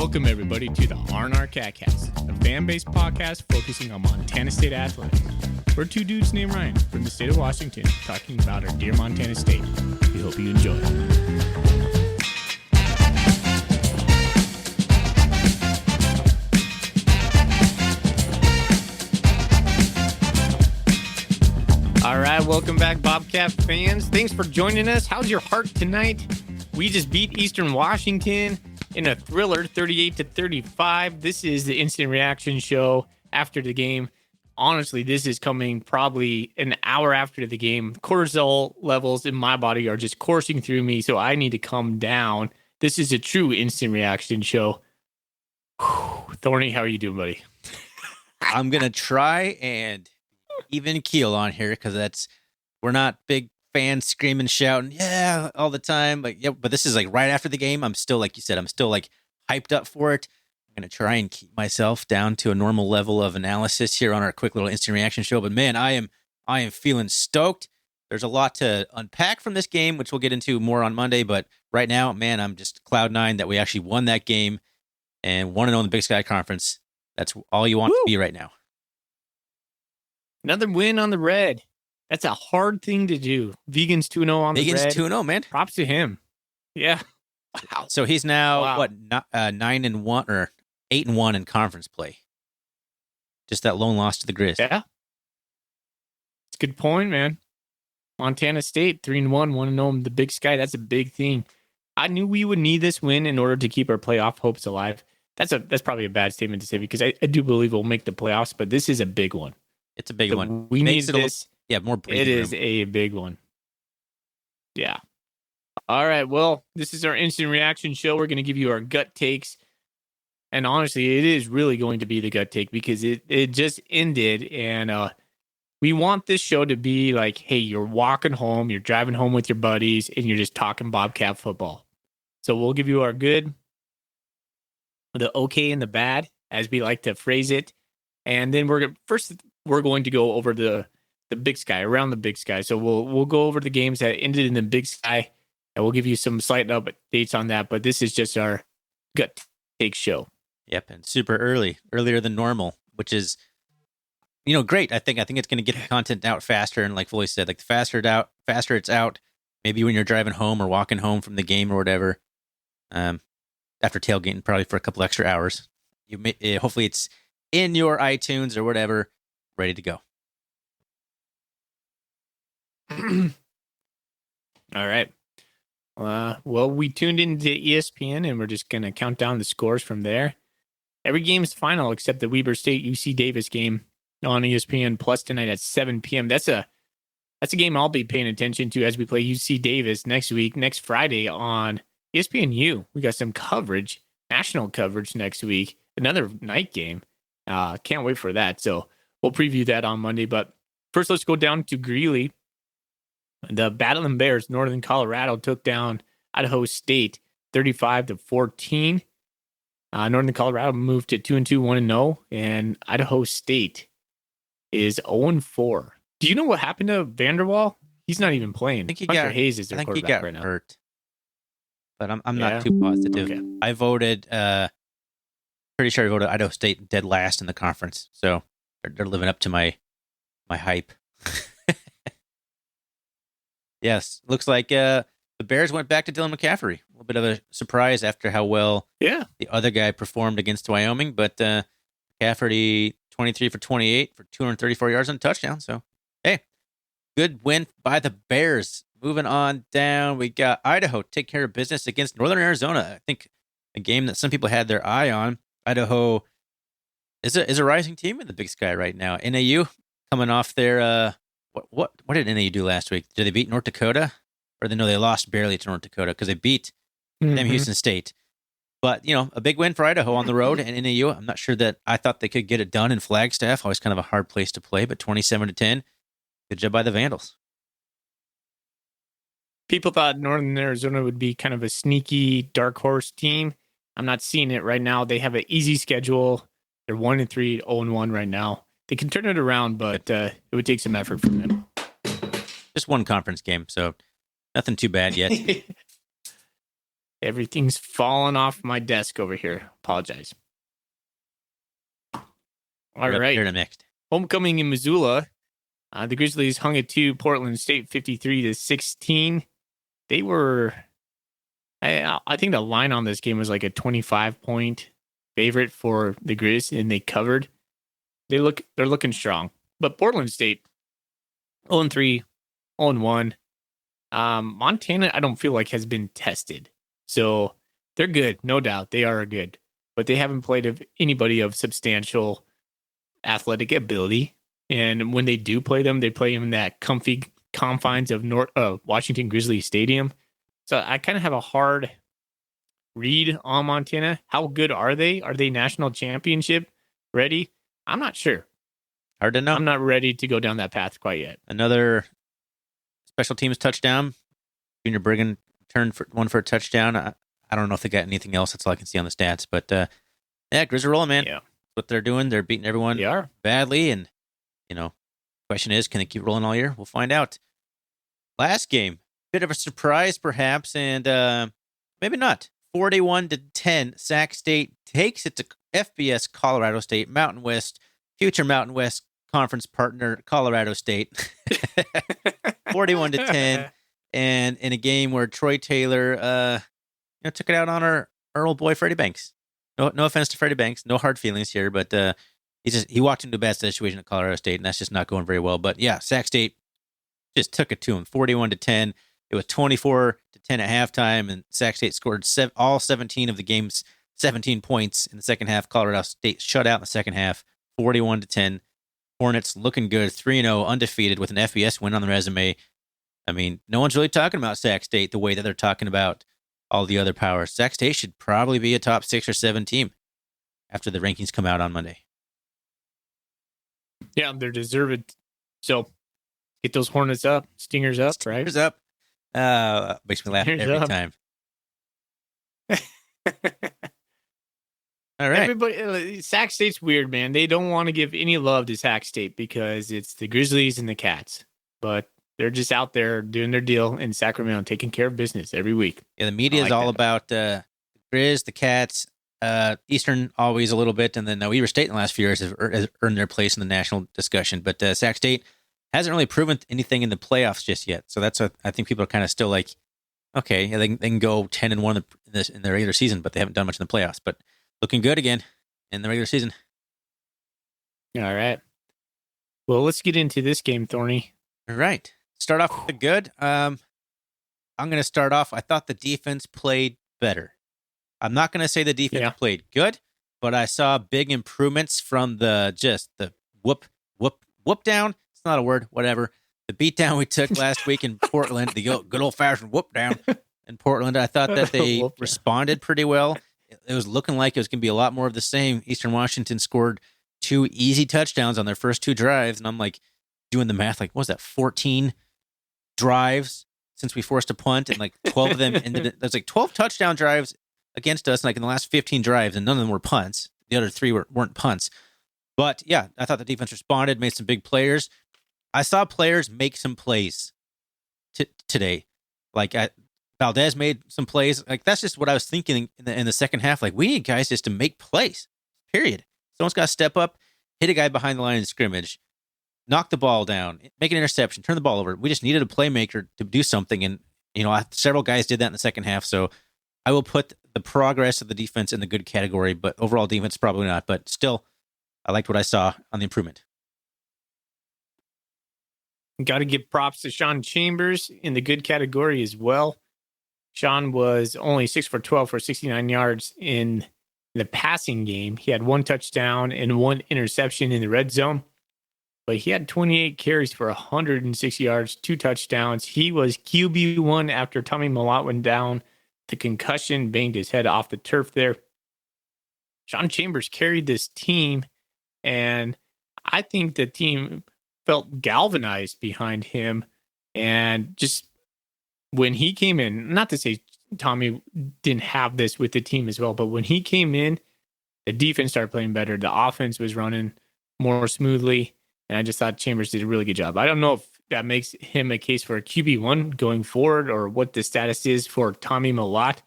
Welcome, everybody, to the R&R CatCast, a fan-based podcast focusing on Montana State athletics. We're two dudes named Ryan from the state of Washington talking about our dear Montana State. We hope you enjoy. All right, welcome back, Bobcat fans. Thanks for joining us. How's your heart tonight? We just beat Eastern Washington in a thriller, 38-35. This is the instant reaction show after the game. Honestly, this is coming probably an hour after the game. Cortisol levels in my body are just coursing through me, so I need to calm down. This is a true instant reaction show. Whew. Thorny, how are you doing, buddy? I'm going to try and even keel on here because we're not big fans screaming, shouting, yeah, all the time. But this is like right after the game. I'm still, like you said, I'm still like hyped up for it. I'm going to try and keep myself down to a normal level of analysis here on our quick little instant reaction show. But man, I am feeling stoked. There's a lot to unpack from this game, which we'll get into more on Monday. But right now, man, I'm just cloud nine that we actually won that game and 1-0 in the Big Sky Conference. That's all you want to be right now. Another win on the red. That's a hard thing to do. Vegans 2-0 on the red. Vegans 2-0, man. Props to him. Yeah. Wow. So he's now, 9-1 or 8-1 in conference play. Just that lone loss to the Grizz. Yeah. It's a good point, man. Montana State, 3-1, 1-0 in the Big Sky. That's a big thing. I knew we would need this win in order to keep our playoff hopes alive. That's probably a bad statement to say because I do believe we'll make the playoffs, but this is a big one. It's a big one. We need this. More breathing It is room. a big one. Yeah. All right. Well, this is our instant reaction show. We're going to give you our gut takes. And honestly, it is really going to be the gut take because it just ended. And we want this show to be like, hey, you're walking home, you're driving home with your buddies, and you're just talking Bobcat football. So we'll give you our good, the okay, and the bad, as we like to phrase it. And then we're going to go over the Big Sky, around the Big Sky. So we'll go over the games that ended in the Big Sky, and we'll give you some slight updates on that. But this is just our gut take show. Yep, and super earlier than normal, which is, great. I think it's going to get the content out faster, and like Foley said, like the faster it's out. Maybe when you're driving home or walking home from the game or whatever, after tailgating probably for a couple extra hours, hopefully it's in your iTunes or whatever, ready to go. All right. Well, we tuned into ESPN, and we're just going to count down the scores from there. Every game's final except the Weber State UC Davis game on ESPN Plus tonight at 7 p.m. That's a game I'll be paying attention to as we play UC Davis next Friday on ESPNU. We got some coverage, national coverage next week. Another night game. Can't wait for that. So we'll preview that on Monday. But first, let's go down to Greeley. The Battling Bears, Northern Colorado, took down Idaho State 35-14. Northern Colorado moved to 2-2, 1-0, and Idaho State is 0-4. Do you know what happened to Vanderwall? He's not even playing. I think Hunter Hayes is their quarterback right now. Hurt, but I'm not too positive. Okay. I voted. Pretty sure I voted Idaho State dead last in the conference, so they're living up to my hype. Yes, looks like the Bears went back to Dylan McCaffrey. A little bit of a surprise after how well the other guy performed against Wyoming, but McCaffrey 23 for 28 for 234 yards and a touchdown. So, hey, good win by the Bears. Moving on down, we got Idaho take care of business against Northern Arizona. I think a game that some people had their eye on. Idaho is a rising team in the Big Sky right now. NAU coming off their what did NAU do last week? Did they beat North Dakota? Or they lost barely to North Dakota because they beat them Houston State. But, a big win for Idaho on the road and NAU. I'm not sure that I thought they could get it done in Flagstaff. Always kind of a hard place to play, but 27-10. Good job by the Vandals. People thought Northern Arizona would be kind of a sneaky dark horse team. I'm not seeing it right now. They have an easy schedule. They're 1-3, 0-1 right now. They can turn it around, but it would take some effort from them. Just one conference game, so nothing too bad yet. Everything's falling off my desk over here. Apologize. All right. Here to next. Homecoming in Missoula. The Grizzlies hung it to Portland State 53-16. They were, I think the line on this game was like a 25-point favorite for the Grizz, and they covered. They're looking strong. But Portland State, 0-3, 0-1. Montana, I don't feel like has been tested. So they're good, no doubt. They are good. But they haven't played anybody of substantial athletic ability. And when they do play them, they play them in that comfy confines of Washington Grizzly Stadium. So I kind of have a hard read on Montana. How good are they? Are they national championship ready? I'm not sure. Hard to know. I'm not ready to go down that path quite yet. Another special teams touchdown. Junior Brigham turned one for a touchdown. I don't know if they got anything else. That's all I can see on the stats. But yeah, Grizz are rolling, man. Yeah. That's what they're doing. They're beating everyone badly. And, question is, can they keep rolling all year? We'll find out. Last game, bit of a surprise perhaps, and maybe not. 41-10, Sac State takes it to FBS Colorado State, Mountain West, future Mountain West conference partner, Colorado State. 41-10, and in a game where Troy Taylor took it out on our old boy Freddie Banks. No offense to Freddie Banks, no hard feelings here, but he walked into a bad situation at Colorado State, and that's just not going very well. But yeah, Sac State just took it to him, 41-10. It was 24-10 at halftime, and Sac State scored all 17 of the game's 17 points in the second half. Colorado State shut out in the second half, 41-10. Hornets looking good, 3-0, undefeated with an FBS win on the resume. I mean, no one's really talking about Sac State the way that they're talking about all the other powers. Sac State should probably be a top 6 or 7 team after the rankings come out on Monday. Yeah, they're deserved. So get those Hornets up, Stingers up, right? Stingers up. Makes me laugh every time. All right. Everybody, Sac State's weird, man. They don't want to give any love to Sac State because it's the Grizzlies and the Cats. But they're just out there doing their deal in Sacramento, taking care of business every week. Yeah, the media is all about the Grizz, the Cats, Eastern always a little bit, and then Weber State in the last few years has earned their place in the national discussion. But Sac State hasn't really proven anything in the playoffs just yet. So that's what I think people are kind of still like, okay, yeah, they can go 10-1 in the regular season, but they haven't done much in the playoffs. But looking good again in the regular season. All right. Well, let's get into this game, Thorny. All right. Start off with the good. I'm going to start off. I thought the defense played better. I'm not going to say the defense played good, but I saw big improvements from the whoop down. It's not a word, whatever. The beatdown we took last week in Portland, the good old-fashioned whoop down in Portland. I thought that they responded pretty well. It was looking like it was going to be a lot more of the same. Eastern Washington scored 2 easy touchdowns on their first 2 drives, and I'm like doing the math, like, what was that, 14 drives since we forced a punt, and like 12 of them ended. There's like 12 touchdown drives against us, like in the last 15 drives, and none of them were punts. The other 3 weren't punts. But yeah, I thought the defense responded, made some big players. I saw players make some plays today. Like Valdez made some plays. Like that's just what I was thinking in the second half. Like we need guys just to make plays. Period. Someone's got to step up, hit a guy behind the line of scrimmage, knock the ball down, make an interception, turn the ball over. We just needed a playmaker to do something, and several guys did that in the second half. So I will put the progress of the defense in the good category, but overall defense probably not. But still, I liked what I saw on the improvement. Got to give props to Sean Chambers in the good category as well. Sean was only 6 for 12 for 69 yards in the passing game. He had 1 touchdown and 1 interception in the red zone, but he had 28 carries for 106 yards, 2 touchdowns. He was QB1 after Tommy Mellott went down. The concussion banged his head off the turf there. Sean Chambers carried this team, and I think the team felt galvanized behind him. And just when he came in, not to say Tommy didn't have this with the team as well, but when he came in, the defense started playing better. The offense was running more smoothly. And I just thought Chambers did a really good job. I don't know if that makes him a case for a QB1 going forward or what the status is for Tommy Mellott.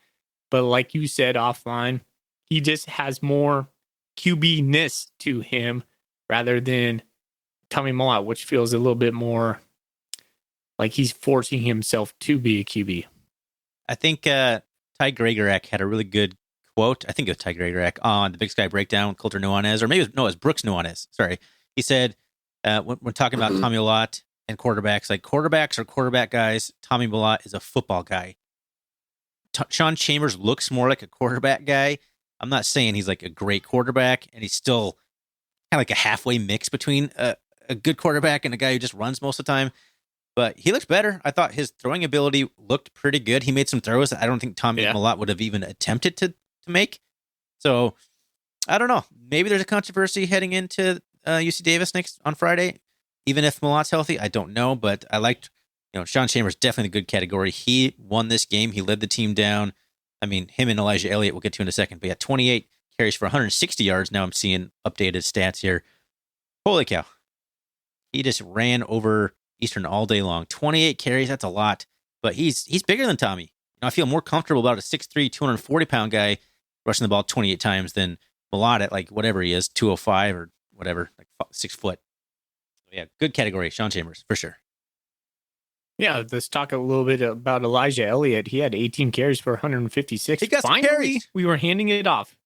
But like you said offline, he just has more QB-ness to him rather than Tommy Millott, which feels a little bit more like he's forcing himself to be a QB. I think Ty Gregorak had a really good quote. I think it was Ty Gregorak on the Big Sky Breakdown with Coulter Nuanez, or maybe it was Brooks Nuanez. Sorry. He said, when we're talking about Tommy Millott and quarterbacks, like quarterbacks are quarterback guys. Tommy Millott is a football guy. Sean Chambers looks more like a quarterback guy. I'm not saying he's like a great quarterback, and he's still kind of like a halfway mix between a good quarterback and a guy who just runs most of the time. But he looks better. I thought his throwing ability looked pretty good. He made some throws that I don't think Tommy Millott would have even attempted to make. So I don't know. Maybe there's a controversy heading into UC Davis next on Friday. Even if Millott's healthy, I don't know. But I liked, Sean Chambers definitely a good category. He won this game. He led the team down. I mean, him and Elijah Elliott we'll get to in a second. But yeah, 28 carries for 160 yards. Now I'm seeing updated stats here. Holy cow. He just ran over Eastern all day long. 28 carries, that's a lot. But he's bigger than Tommy. I feel more comfortable about a 6'3", 240-pound guy rushing the ball 28 times than Millott at like whatever he is, 205 or whatever, like 6 foot. So yeah, good category, Sean Chambers, for sure. Yeah, let's talk a little bit about Elijah Elliott. He had 18 carries for 156. He got some carries. We were handing it off.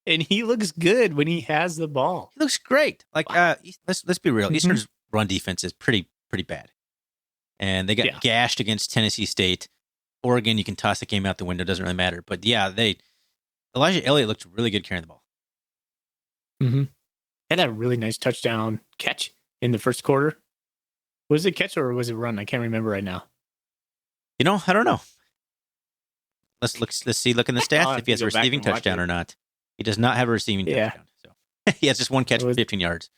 And he looks good when he has the ball. He looks great. Like, let's be real. Eastern's run defense is pretty bad. And they got gashed against Tennessee State. Oregon, you can toss the game out the window. Doesn't really matter. But yeah, Elijah Elliott looked really good carrying the ball. Mm-hmm. Had a really nice touchdown catch in the first quarter. Was it catch or was it run? I can't remember right now. I don't know. Let's see. Look in the stats if he has a receiving touchdown or not. He does not have a receiving touchdown. So he has just one catch for 15 yards,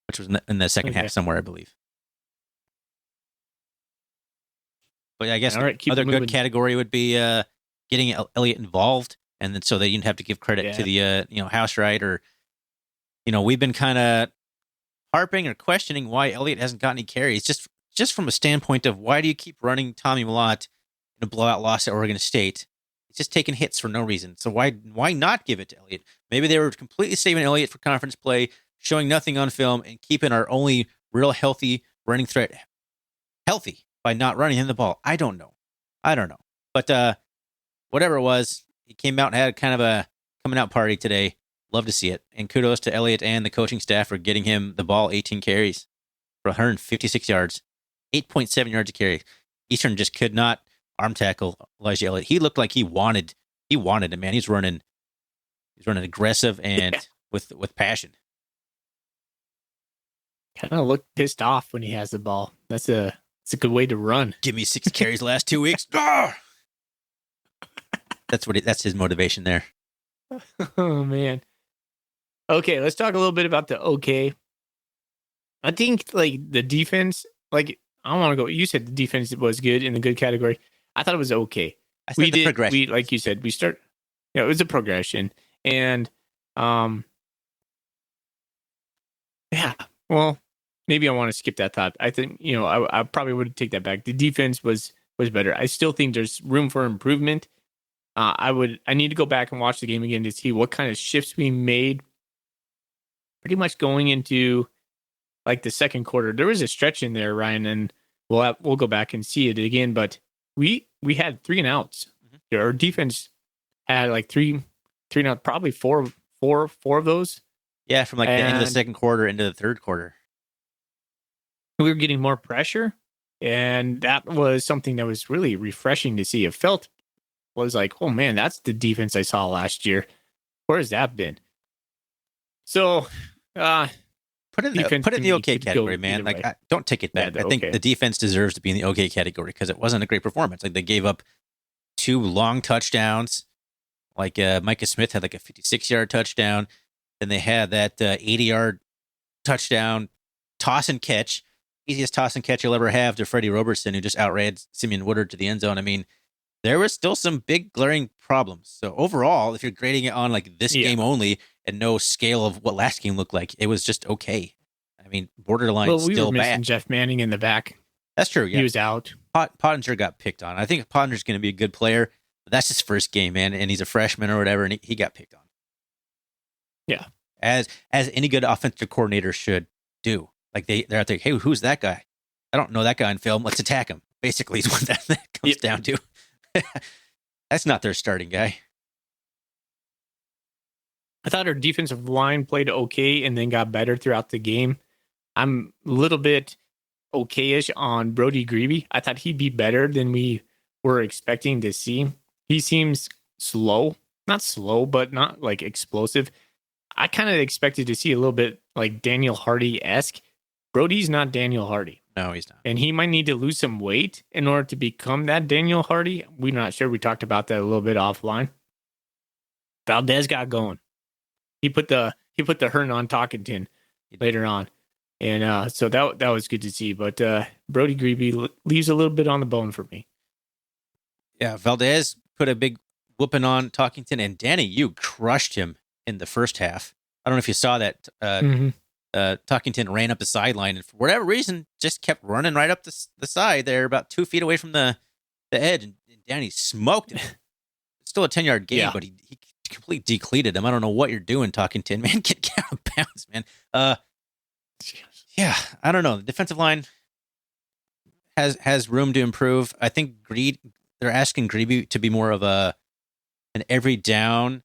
which was in the second half somewhere, I believe. But I guess other good category would be getting Elliott involved, and then so they didn't have to give credit to the house right, or we've been kind of harping or questioning why Elliott hasn't gotten any carries, just from a standpoint of why do you keep running Tommy Millott in a blowout loss at Oregon State? He's just taking hits for no reason. So why not give it to Elliott? Maybe they were completely saving Elliott for conference play, showing nothing on film, and keeping our only real healthy running threat healthy by not running him the ball. I don't know. But whatever it was, he came out and had kind of a coming out party today. Love to see it. And kudos to Elliott and the coaching staff for getting him the ball, 18 carries for 156 yards, 8.7 yards a carry. Eastern just could not arm tackle Elijah Elliott. He looked like he wanted it, man. He's running aggressive and with passion. Kind of looked pissed off when he has the ball. It's a good way to run. Give me 6 carries last 2 weeks. That's that's his motivation there. Oh man. Okay, let's talk a little bit about the okay. I think like the defense, like I don't want to go. You said the defense was good in the good category. I thought it was okay. I said progression. We like you said, we start. Yeah, it was a progression, and yeah. Well, maybe I want to skip that thought. I think I probably would take that back. The defense was better. I still think there's room for improvement. I need to go back and watch the game again to see what kind of shifts we made. Pretty much going into like the second quarter, there was a stretch in there, Ryan, and we'll go back and see it again. But we had 3 and outs. Mm-hmm. Our defense had like three and out, probably four of those. Yeah, from like the end of the second quarter into the third quarter. We were getting more pressure, and that was something that was really refreshing to see. It was like, oh man, that's the defense I saw last year. Where has that been? So, put it in the okay category, man. Like, don't take it back. I think the defense deserves to be in the okay category because it wasn't a great performance. Like, they gave up 2 long touchdowns. Like, Micah Smith had like a 56-yard touchdown. Then they had that 80-yard touchdown toss and catch. Easiest toss and catch you'll ever have to Freddie Robertson, who just outran Simeon Woodard to the end zone. I mean, there was still some big glaring problems. So overall, if you're grading it on like this game only and no scale of what last game looked like, it was just okay. I mean, borderline still bad. Jeff Manning in the back. That's true. Yeah. He was out. Pottinger got picked on. I think Pottinger's going to be a good player. But that's his first game, man, and he's a freshman or whatever, and he got picked on. Yeah. As any good offensive coordinator should do. Like they're out there, hey, who's that guy? I don't know that guy in film. Let's attack him. Basically, is what that comes down to. That's not their starting guy. I thought our defensive line played okay and then got better throughout the game. I'm a little bit okay-ish on Brody Greavy. I thought he'd be better than we were expecting to see. He seems slow. Not slow, but not like explosive. I kind of expected to see a little bit like Daniel Hardy-esque. Brody's not Daniel Hardy. No, he's not. And he might need to lose some weight in order to become that Daniel Hardy. We're not sure. We talked about that a little bit offline. Valdez got going. He put the Hearn on Talkington later on. And so that was good to see. But Brody Greavy leaves a little bit on the bone for me. Yeah, Valdez put a big whooping on Talkington, and Danny, you crushed him in the first half. I don't know if you saw that. Talkington ran up the sideline, and for whatever reason, just kept running right up the side there, about 2 feet away from the edge, and Danny smoked him. It's still a 10-yard game, but he completely decleated him. I don't know what you're doing, Talkington, man. Get out of bounds, man. Yeah, I don't know. The defensive line has room to improve. I think they're asking Greavy to be more of an every down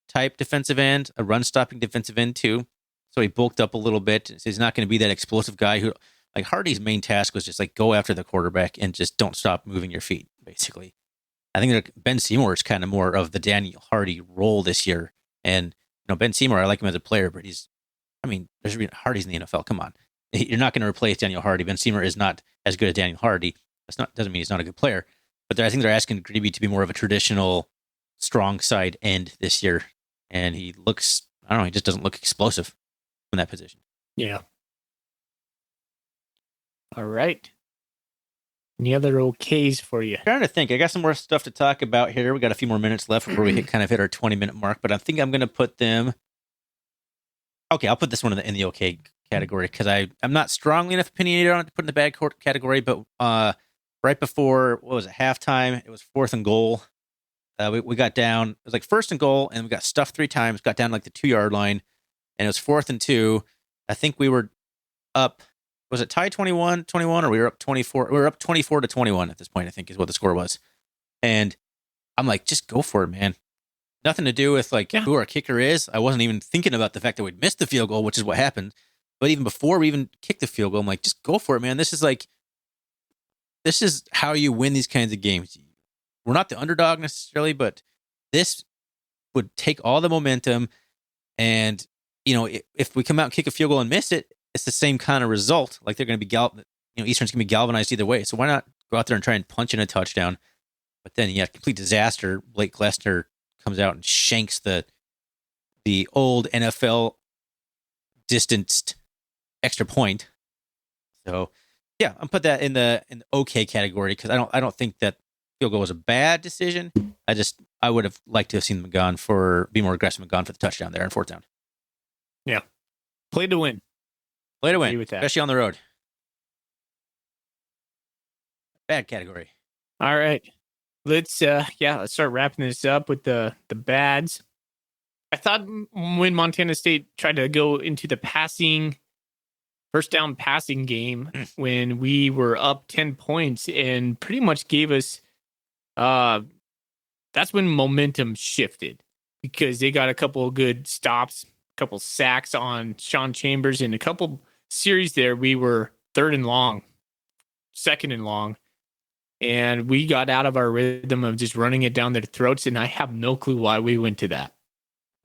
type defensive end, a run stopping defensive end too. So he bulked up a little bit. So he's not going to be that explosive guy who, like, Hardy's main task was just like go after the quarterback and just don't stop moving your feet, basically. I think Ben Seymour is kind of more of the Daniel Hardy role this year. And, Ben Seymour, I like him as a player, but Hardy's in the NFL. Come on. You're not going to replace Daniel Hardy. Ben Seymour is not as good as Daniel Hardy. Doesn't mean he's not a good player. But I think they're asking Greavy to be more of a traditional strong side end this year. And he looks, I don't know, he just doesn't look explosive in that position. Yeah. All right. Any other okays for you? I'm trying to think. I got some more stuff to talk about here. We got a few more minutes left before we hit our 20-minute mark, but I think I'm going to put them. Okay, I'll put this one in the okay category because I'm not strongly enough opinionated on it to put in the bad category, but right before, halftime, it was 4th and goal. We got down, it was like 1st and goal, and we got stuffed 3 times, got down like the 2-yard line, and it was 4th and 2. I think we were up, was it tied 21, or we were up 24? We were up 24 to 21 at this point, I think is what the score was. And I'm like, just go for it, man. Nothing to do with who our kicker is. I wasn't even thinking about the fact that we'd missed the field goal, which is what happened. But even before we even kicked the field goal, I'm like, just go for it, man. This is how you win these kinds of games. We're not the underdog necessarily, but this would take all the momentum. And, if we come out and kick a field goal and miss it, it's the same kind of result. Like they're going to be, Eastern's going to be galvanized either way. So why not go out there and try and punch in a touchdown? But then, complete disaster. Blake Glessner comes out and shanks the old NFL distanced extra point. So, yeah, I'm put that in the okay category because I don't think that field goal was a bad decision. I would have liked to have seen them be more aggressive and gone for the touchdown there on 4th down. Yeah, play to win. Play to win, especially on the road. Bad category. All right. Let's start wrapping this up with the bads. I thought when Montana State tried to go into the first down passing game when we were up 10 points and pretty much gave us that's when momentum shifted because they got a couple of good stops, a couple sacks on Sean Chambers, and a couple series there we were 3rd and long, 2nd and long. And we got out of our rhythm of just running it down their throats, and I have no clue why we went to that.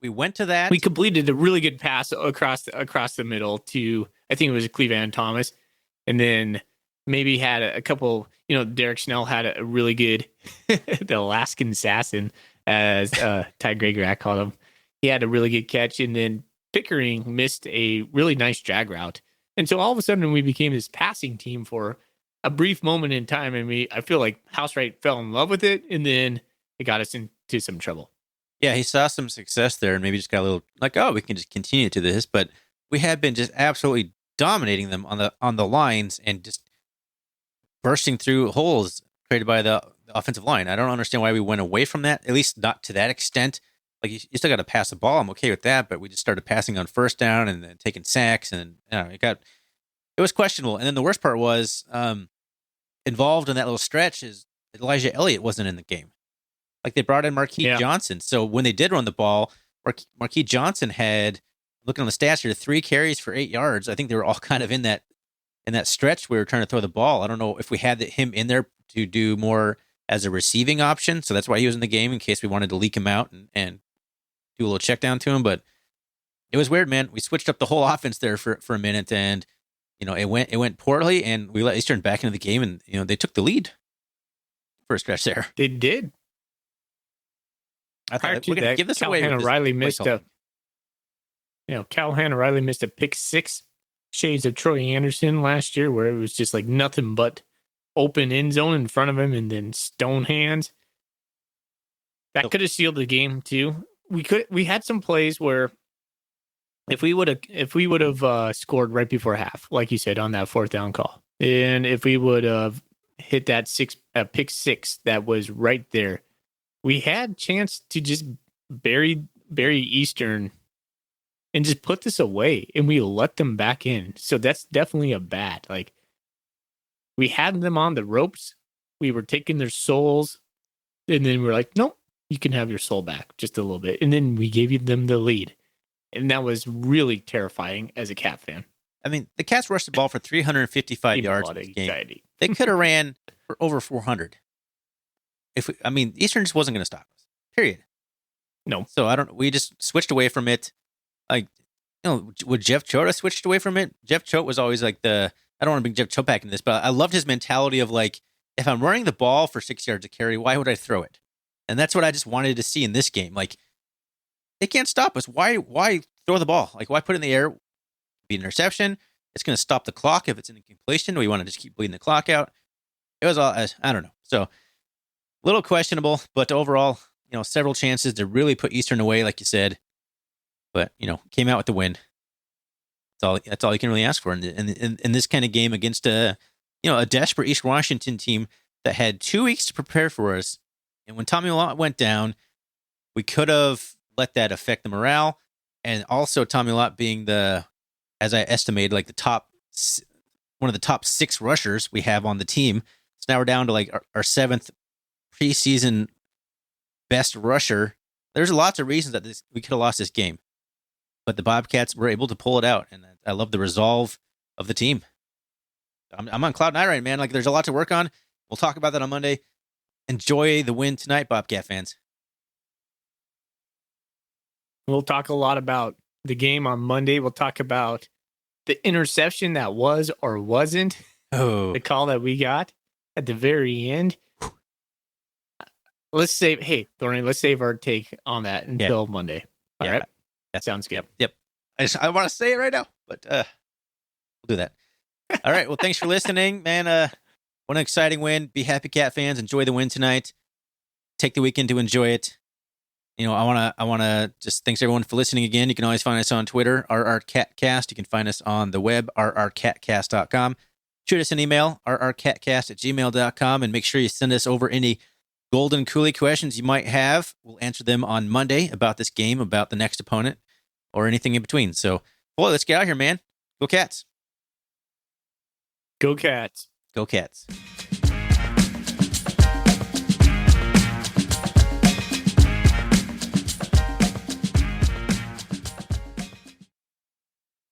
We completed a really good pass across the middle to, I think it was Cleveland Thomas, and then maybe had a couple, Derek Schnell had a really good, the Alaskan assassin, as Ty Gregorak called him. He had a really good catch, and then Pickering missed a really nice drag route. And so all of a sudden we became this passing team for a brief moment in time, and I feel like Housewright fell in love with it, and then it got us into some trouble. Yeah, he saw some success there, and maybe just got a little like, oh, we can just continue to this. But we have been just absolutely dominating them on the lines and just bursting through holes created by the offensive line. I don't understand why we went away from that, at least not to that extent. Like, you still got to pass the ball. I'm okay with that, but we just started passing on first down and then taking sacks, and it was questionable. And then the worst part was involved in that little stretch is Elijah Elliott wasn't in the game. Like, they brought in Marquise Johnson. So when they did run the ball, Marquise Johnson had, looking on the stats here, 3 carries for 8 yards. I think they were all kind of in that stretch we were trying to throw the ball. I don't know if we had him in there to do more as a receiving option. So that's why he was in the game, in case we wanted to leak him out and do a little check down to him. But it was weird, man. We switched up the whole offense there for a minute, and it went poorly, and we let Eastern back into the game, and they took the lead for a stretch there. They did. I thought we're going to give this away. Riley missed Callahan O'Reilly missed a pick 6, shades of Troy Anderson last year, where it was just like nothing but open end zone in front of him, and then stone hands. That could have sealed the game too. We had some plays where if we would have scored right before half, like you said, on that 4th down call, and if we would have hit that pick 6 that was right there, we had chance to just bury Eastern and just put this away, and we let them back in. So that's definitely a bad. Like, we had them on the ropes, we were taking their souls, and then we're like, nope, you can have your soul back just a little bit, and then we gave them the lead, and that was really terrifying as a Cat fan. I mean, the Cats rushed the ball for 355 yards in this game. They could have ran for over 400. Eastern just wasn't going to stop us. Period. No. So we just switched away from it. Like, would Jeff Choate have switched away from it? Jeff Choate was always like I don't want to bring Jeff Choate back into this, but I loved his mentality of like, if I'm running the ball for 6 yards a carry, why would I throw it? And that's what I just wanted to see in this game. Like, they can't stop us. Why throw the ball? Like, why put it in the air? Be an interception. It's going to stop the clock if it's an incompletion. We want to just keep bleeding the clock out. It was all, I don't know. So, a little questionable, but overall, several chances to really put Eastern away, like you said. But, came out with the win. That's all you can really ask for in this kind of game against a desperate East Washington team that had 2 weeks to prepare for us. And when Tommy Lott went down, we could have let that affect the morale. And also Tommy Lott being as I estimated, like one of the top 6 rushers we have on the team. So now we're down to like our 7th preseason best rusher. There's lots of reasons that we could have lost this game, but the Bobcats were able to pull it out, and I love the resolve of the team. I'm on cloud 9 right, man. Like, there's a lot to work on. We'll talk about that on Monday. Enjoy the win tonight, Bobcat fans. We'll talk a lot about the game on Monday. We'll talk about the interception that was or wasn't. The call that we got at the very end. Let's save our take on that until Monday. All right. That sounds good. Yep. I want to say it right now, but we'll do that. All right. Well, thanks for listening, man. What an exciting win. Be happy, Cat fans. Enjoy the win tonight. Take the weekend to enjoy it. I want to just thanks everyone for listening again. You can always find us on Twitter, RRCatcast. You can find us on the web, rrcatcast.com. Shoot us an email, rrcatcast@gmail.com, and make sure you send us over any Golden Coolie questions you might have. We'll answer them on Monday about this game, about the next opponent, or anything in between. So, boy, let's get out here, man. Go Cats. Go Cats. Go Cats.